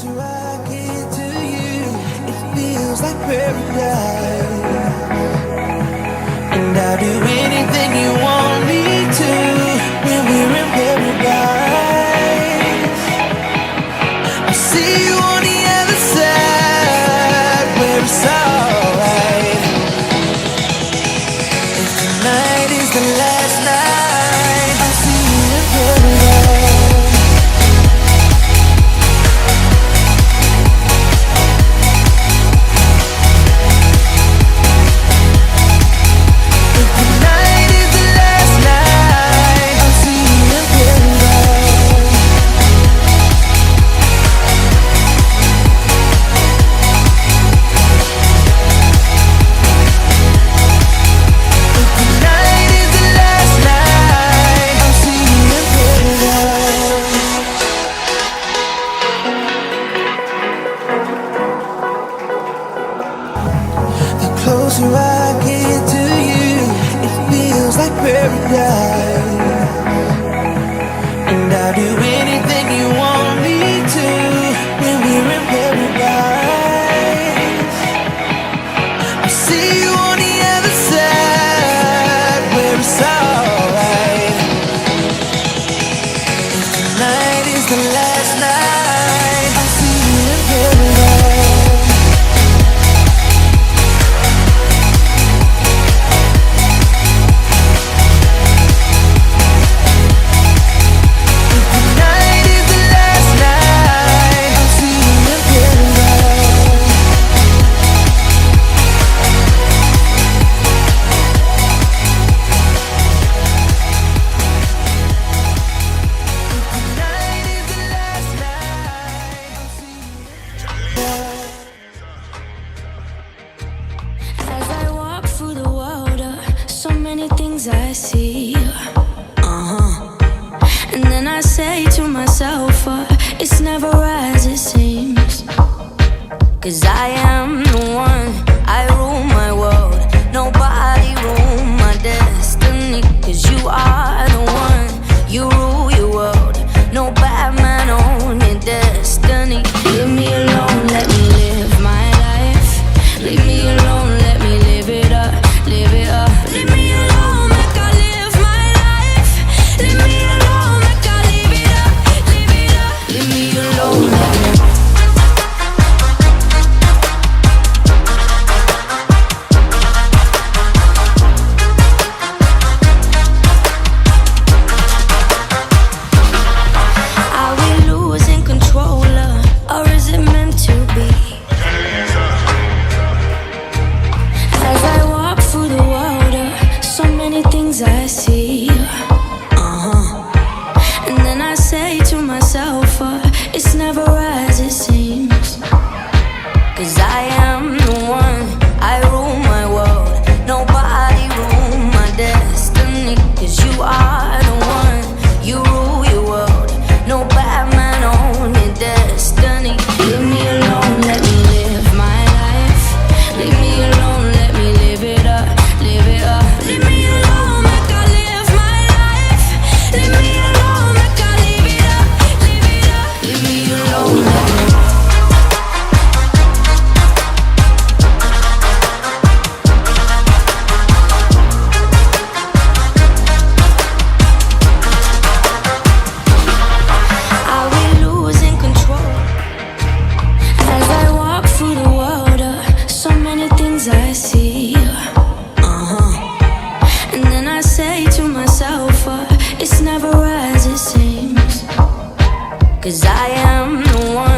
closer I get to you, it feels like paradise. And I'll do anything you want me to when we're in paradise. I'll see you on the other side where it's alright. If tonight is the last night, I'll see you in paradise. Closer I get to you, it feels like paradise. And I'll do anything you want me to when we're in paradise. I'll see you on the other side where it's alright. If tonight is the last night, I'll see you in paradise. I see, and then I say to myself, it's never as it seems. 'Cause I am the one, I rule my world. Nobody rule my destiny. 'Cause you are the one, you rule your world. No bad man on your destiny. Leave me alone, let me live my life. Leave me alone, let me live it up, live it up. Leave me alone. I see, and then I say to myself, it's never as it seems. 'Cause I am the one, I rule my world. Nobody rule my destiny. 'Cause you are the one, you rule your world. No bad man on your destiny. Leave me alone, let me live my life. Leave me alone, let me live it up, live it up. Leave me alone. I see, and then I say to myself, it's never as it seems. 'Cause I am the one.